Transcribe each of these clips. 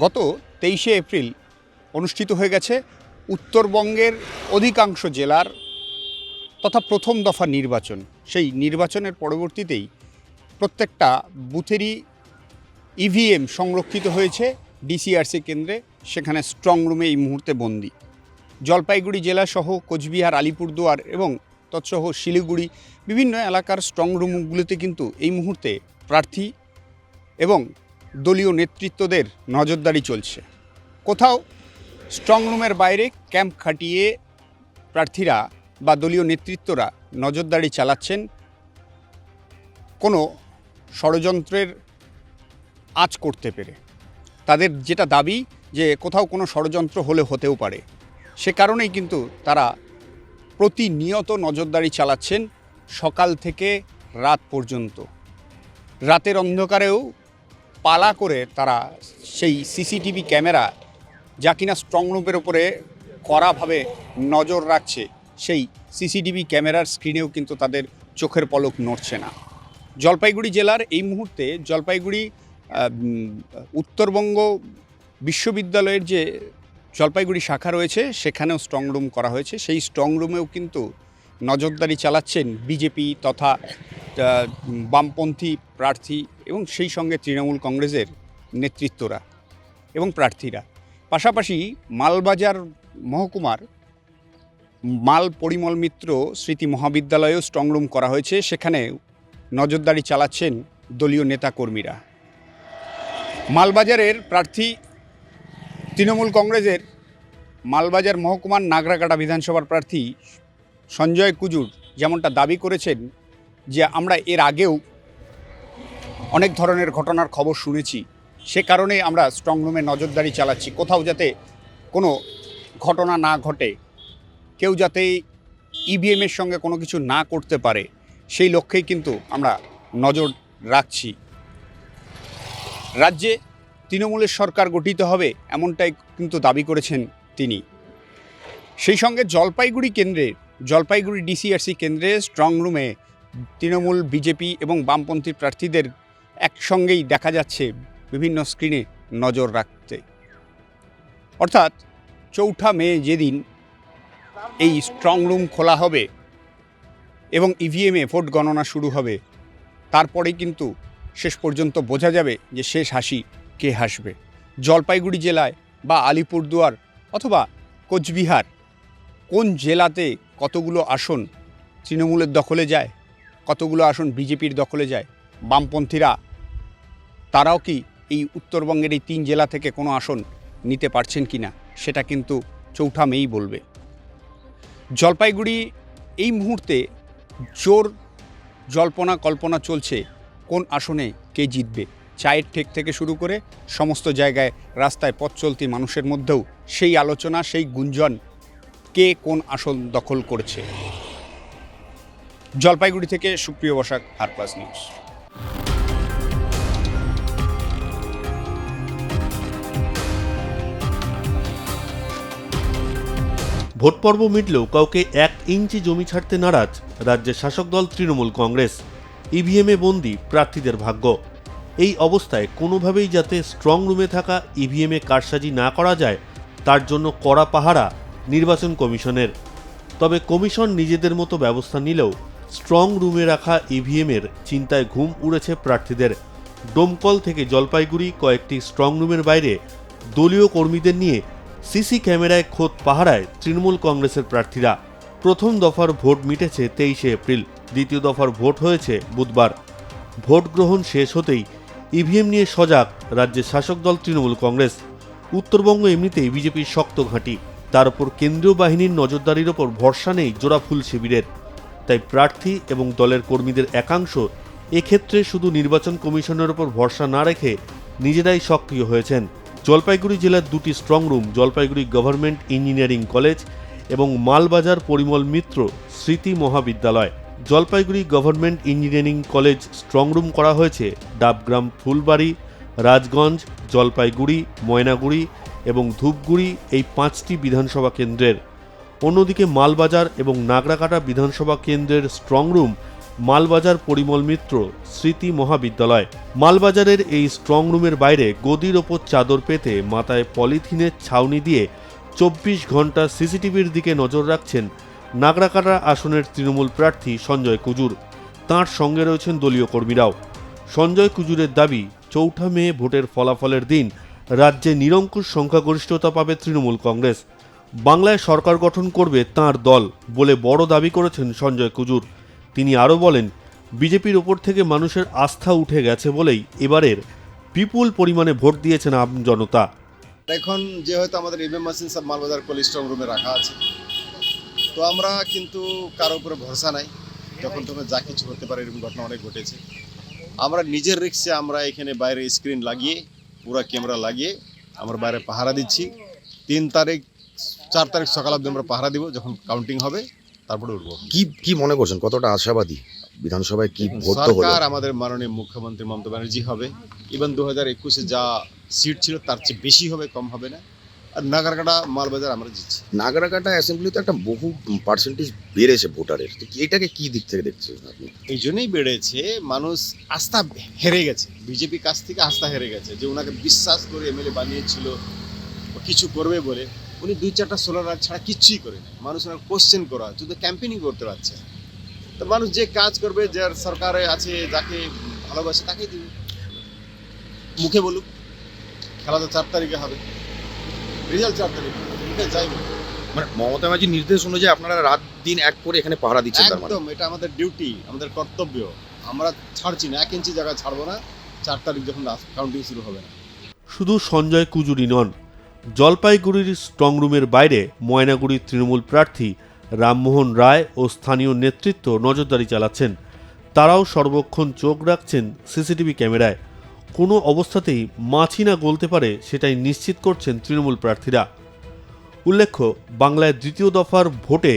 গত 23শে এপ্রিল অনুষ্ঠিত হয়ে গেছে উত্তরবঙ্গের অধিকাংশ জেলার তথা প্রথম দফা নির্বাচন। সেই নির্বাচনের পরবর্তীতেই প্রত্যেকটা বুথেরই ইভিএম সংরক্ষিত হয়েছে ডিসিআরসি কেন্দ্রে, সেখানে স্ট্রং রুমে এই মুহূর্তে বন্দী। জলপাইগুড়ি জেলাসহ কোচবিহার, আলিপুরদুয়ার এবং তৎসহ শিলিগুড়ি বিভিন্ন এলাকার স্ট্রং রুমগুলিতে কিন্তু এই মুহূর্তে প্রার্থী এবং দলীয় নেতৃত্বদের নজরদারি চলছে। কোথাও স্ট্রং রুমের বাইরে ক্যাম্প খাটিয়ে প্রার্থীরা বা দলীয় নেতৃত্বরা নজরদারি চালাচ্ছেন কোনো ষড়যন্ত্রের আঁচ করতে পেরে। তাদের যেটা দাবি যে কোথাও কোনো ষড়যন্ত্র হলে হতেও পারে, সে কারণেই কিন্তু তারা প্রতিনিয়ত নজরদারি চালাচ্ছেন সকাল থেকে রাত পর্যন্ত। রাতের অন্ধকারেও পালা করে তারা সেই সিসিটিভি ক্যামেরা, যা কিনা স্ট্রং রুমের ওপরে কড়াভাবে নজর রাখছে, সেই সিসিটিভি ক্যামেরার স্ক্রিনেও কিন্তু তাদের চোখের পলক নড়ছে না। জলপাইগুড়ি জেলার এই মুহূর্তে জলপাইগুড়ি উত্তরবঙ্গ বিশ্ববিদ্যালয়ের যে জলপাইগুড়ি শাখা রয়েছে সেখানেও স্ট্রং রুম করা হয়েছে। সেই স্ট্রং রুমেও কিন্তু নজরদারি চালাচ্ছেন বিজেপি তথা বামপন্থী প্রার্থী এবং সেই সঙ্গে তৃণমূল কংগ্রেসের নেতৃত্বরা এবং প্রার্থীরা। পাশাপাশি মালবাজার মহকুমার মাল পরিমল মিত্র স্মৃতি মহাবিদ্যালয়েও স্ট্রং রুম করা হয়েছে, সেখানে নজরদারি চালাচ্ছেন দলীয় নেতাকর্মীরা। মালবাজারের প্রার্থী তৃণমূল কংগ্রেসের মালবাজার মহকুমার নাগরাকাটা বিধানসভার প্রার্থী সঞ্জয় কুজুর যেমনটা দাবি করেছেন যে আমরা এর আগেও অনেক ধরনের ঘটনার খবর শুনেছি, সে কারণে আমরা স্ট্রং রুমে নজরদারি চালাচ্ছি, কোথাও যাতে কোনো ঘটনা না ঘটে, কেউ যাতে ইভিএমের সঙ্গে কোনো কিছু না করতে পারে, সেই লক্ষ্যেই কিন্তু আমরা নজর রাখছি। রাজ্যে তৃণমূলের সরকার গঠিত হবে এমনটাই কিন্তু দাবি করেছেন তিনি। সেই সঙ্গে জলপাইগুড়ি ডিসিআরসি কেন্দ্রে স্ট্রং রুমে তৃণমূল, বিজেপি এবং বামপন্থী প্রার্থীদের একসঙ্গেই দেখা যাচ্ছে বিভিন্ন স্ক্রিনে নজর রাখতে। অর্থাৎ 4 মে যেদিন এই স্ট্রং রুম খোলা হবে এবং ইভিএমে ভোট গণনা শুরু হবে, তারপরেই কিন্তু শেষ পর্যন্ত বোঝা যাবে যে শেষ হাসি কে হাসবে। জলপাইগুড়ি জেলায় বা আলিপুরদুয়ার অথবা কোচবিহার কোন জেলাতে কতগুলো আসন তৃণমূলের দখলে যায়, কতগুলো আসন বিজেপির দখলে যায়, বামপন্থীরা তারাও কি এই উত্তরবঙ্গের এই 3 জেলা থেকে কোনো আসন নিতে পারছেন কি না, সেটা কিন্তু 4 মেই বলবে। জলপাইগুড়ি এই মুহূর্তে জোর জল্পনা কল্পনা চলছে কোন আসনে কে জিতবে। চায়ের ঠেক থেকে শুরু করে সমস্ত জায়গায় রাস্তায় পথ চলতি মানুষের মধ্যেও সেই আলোচনা, সেই গুঞ্জন, কে কোন আসন দখল করছে। জলপাইগুড়ি থেকে সুপ্রিয় বসাক, হারপ্লাস নিউজ। ভোট পর্ব মিটলেও কাউকে 1 ইঞ্চি জমি ছাড়তে নারাজ রাজ্যের শাসক দল তৃণমূল কংগ্রেস। ইভিএমে বন্দী প্রার্থীদের ভাগ্য। এই অবস্থায় কোনোভাবেই যাতে স্ট্রং রুমে থাকা ইভিএমে কারসাজি না করা যায়, তার জন্য কড়া পাহারা নির্বাচন কমিশনের। তবে কমিশন নিজেদের মতো ব্যবস্থা নিলেও স্ট্রং রুমে রাখা ইভিএমের চিন্তায় ঘুম উড়েছে প্রার্থীদের। ডোমকল থেকে জলপাইগুড়ি কয়েকটি স্ট্রং রুমের বাইরে দলীয় কর্মীদের নিয়ে সিসি ক্যামেরায় খোদ পাহারায় তৃণমূল কংগ্রেসের প্রার্থীরা। প্রথম দফার ভোট মিটেছে 23শে এপ্রিল, দ্বিতীয় দফার ভোট হয়েছে বুধবার। ভোট গ্রহণ শেষ হতেই ইভিএম নিয়ে সজাগ রাজ্যের শাসক দল তৃণমূল কংগ্রেস। উত্তরবঙ্গ এমনিতেই বিজেপির শক্ত ঘাঁটি, তার উপর কেন্দ্রীয় বাহিনীর নজরদারির ওপর ভরসা নেই জোড়াফুল শিবিরের। তাই প্রার্থী এবং দলের কর্মীদের একাংশ এক্ষেত্রে শুধু নির্বাচন কমিশনের ওপর ভরসা না রেখে নিজেরাই সক্রিয় হয়েছেন। জলপাইগুড়ি জেলার 2টি strong room, Jalpaiguri government engineering college এবং মালবাজার পরিমল মিত্র স্মৃতি মহাবিদ্যালয়। Jalpaiguri government engineering college strong room করা হয়েছে ডাবগ্রাম, ফুলবাড়ি, রাজগঞ্জ, জলপাইগুড়ি, ময়নাগুড়ি এবং ধূপগুড়ি এই 5টি বিধানসভা কেন্দ্রের। অন্যদিকে মালবাজার এবং নাগরাকাটা বিধানসভা কেন্দ্রের স্ট্রং রুম মালবাজার পরিমল মিত্র স্মৃতি মহাবিদ্যালয়। মালবাজারের এই স্ট্রং রুমের বাইরে গদির ওপর চাদর পেতে মাথায় পলিথিনের ছাউনি দিয়ে 24 ঘন্টা সিসিটিভির দিকে নজর রাখছেন নাগরাকাটা আসনের তৃণমূল প্রার্থী সঞ্জয় কুজুর। তাঁর সঙ্গে রয়েছেন দলীয় কর্মীরাও। সঞ্জয় কুজুরের দাবি, 4 মে ভোটের ফলাফলের দিন রাজ্যে নিরঙ্কুশ সংখ্যাগরিষ্ঠতা পাবে তৃণমূল কংগ্রেস। বাংলায় সরকার গঠন করবে তাঁর দল বলে বড় দাবি করেছেন সঞ্জয় কুজুর। তিনি আরও বলেন, বিজেপির ওপর থেকে মানুষের আস্থা উঠে গেছে বলেই এবারের বিপুল পরিমাণে ভোট দিয়েছেন আম জনতা। এখন যে হয়তো আমাদের ইভিএম মেশিন সব মালবাজার কোল্ড স্ট্রং রুমে রাখা আছে, তো আমরা কিন্তু কারো উপরে ভরসা নাই, যখন তখন যা কিছু হতে পারে, এরকম ঘটনা অনেক ঘটেছে। আমরা নিজের রিক্সে আমরা এখানে বাইরে স্ক্রিন লাগিয়ে, পুরো ক্যামেরা লাগিয়ে আমরা বাইরে পাহারা দিচ্ছি। 3 তারিখ 4 তারিখ সকাল অবধি আমরা পাহারা দিব, যখন কাউন্টিং হবে তারপরে উঠবো। কি মনে করছেন, কতটা আশাবাদী বিধানসভায় কি ভোট তো হলো? সরকার আমাদের মাননীয় মুখ্যমন্ত্রী মমতা ব্যানার্জি হবে। ইভেন 2021-এ যা সিট ছিল তার চেয়ে বেশি হবে, কম হবে না। আর নাগরাকাটা মালবাজার আমরা জিতছি। নাগরাকাটা অ্যাসেম্বলিতে একটা বহু পার্সেন্টেজ বেড়েছে ভোটারের, তো এটাকে কি দিক থেকে দেখছেন আপনি? এই জন্যই বেড়েছে, মানুষ আস্থা হেরে গেছে, বিজেপি কাছ থেকে আস্থা হেরে গেছে, যে ওনাকে বিশ্বাস করে এমএলএ বানিয়েছিল ও কিছু করবে বলে। উনি 2-4টা সোলার রাত ছাড়া কিচ্ছুই করে না। মানুষ ওনাকে কোশ্চেন করা, শুধু ক্যাম্পেনিং করতে পারছে। তো মানুষ যে কাজ করবে, যার সরকারে আছে, যাকে ভালোবাসে তাকেই দিবে। মুখে বলুক, খেলা তো 4 তারিখে হবে, রেজাল্ট 4 তারিখে, মুখে যাই বলুক। মানে মমতা ব্যানার্জির নির্দেশ অনুযায়ী আপনারা রাত দিন এক করে এখানে পাহারা দিচ্ছেন তার মানে? একদম, এটা আমাদের ডিউটি, আমাদের কর্তব্য। আমরা ছাড়ছি না, 1 ইঞ্চি জায়গা ছাড়বো না 4 তারিখ যখন কাউন্টিং শুরু হবে না। শুধু সঞ্জয় কুজুরি নন, জলপাইগুড়ির স্ট্রং রুমের বাইরে ময়নাগুড়ির তৃণমূল প্রার্থী রামমোহন রায় ও স্থানীয় নেতৃত্ব নজরদারি চালাচ্ছেন। তারাও সর্বক্ষণ চোখ রাখছেন সিসিটিভি ক্যামেরায়। কোনো অবস্থাতেই মাছি না গলতে পারে সেটাই নিশ্চিত করছেন তৃণমূল প্রার্থীরা। উল্লেখ্য, বাংলায় দ্বিতীয় দফার ভোটে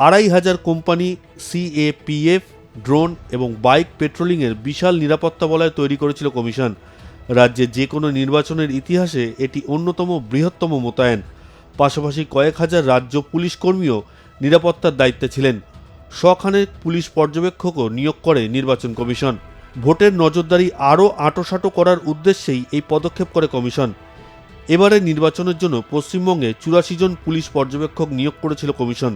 2500 কোম্পানি সিএপিএফ, ড্রোন এবং বাইক পেট্রোলিংয়ের বিশাল নিরাপত্তা বলয় তৈরি করেছিল কমিশন। রাজ্যে যে কোনো নির্বাচনের ইতিহাসে এটি অন্যতম বৃহত্তম মোতায়েন। পাশাপাশি কয়েক হাজার রাজ্য পুলিশ কর্মীও নিরাপত্তার দায়িত্বে ছিলেন। শখানেক পুলিশ পর্যবেক্ষকও নিয়োগ করে নির্বাচন কমিশন। ভোটের নজরদারি আরও আঁটোসাঁটো করার উদ্দেশ্যেই এই পদক্ষেপ করে কমিশন। এবারে নির্বাচনের জন্য পশ্চিমবঙ্গে 84 জন পুলিশ পর্যবেক্ষক নিয়োগ করেছিল কমিশন,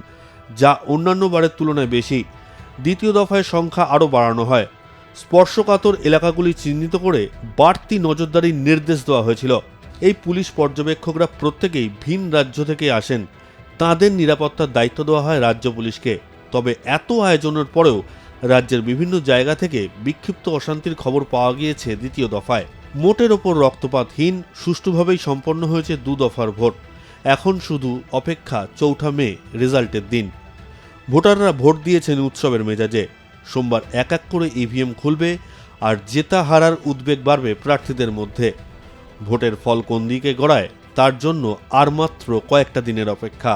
যা অন্যান্য বারের তুলনায় বেশি। দ্বিতীয় দফায় সংখ্যা আরও বাড়ানো হয়। স্পর্শকাতর এলাকাগুলি চিহ্নিত করে বাড়তি নজরদারির নির্দেশ দেওয়া হয়েছিল। এই পুলিশ পর্যবেক্ষকরা প্রত্যেকেই ভিন রাজ্য থেকে আসেন। তাঁদের নিরাপত্তার দায়িত্ব দেওয়া হয় রাজ্য পুলিশকে। তবে এত আয়োজনের পরেও রাজ্যের বিভিন্ন জায়গা থেকে বিক্ষিপ্ত অশান্তির খবর পাওয়া গিয়েছে দ্বিতীয় দফায়। মোটের ওপর রক্তপাতহীন সুষ্ঠুভাবেই সম্পন্ন হয়েছে 2 দফার ভোট। এখন শুধু অপেক্ষা 4 মে রেজাল্টের দিন। ভোটাররা ভোট দিয়েছেন উৎসবের মেজাজে। সোমবার এক এক করে ইভিএম খুলবে আর জেতা হারার উদ্বেগ বাড়বে প্রার্থীদের মধ্যে। ভোটের ফল কোন দিকে গড়ায় তার জন্য আর মাত্র কয়েকটা দিনের অপেক্ষা।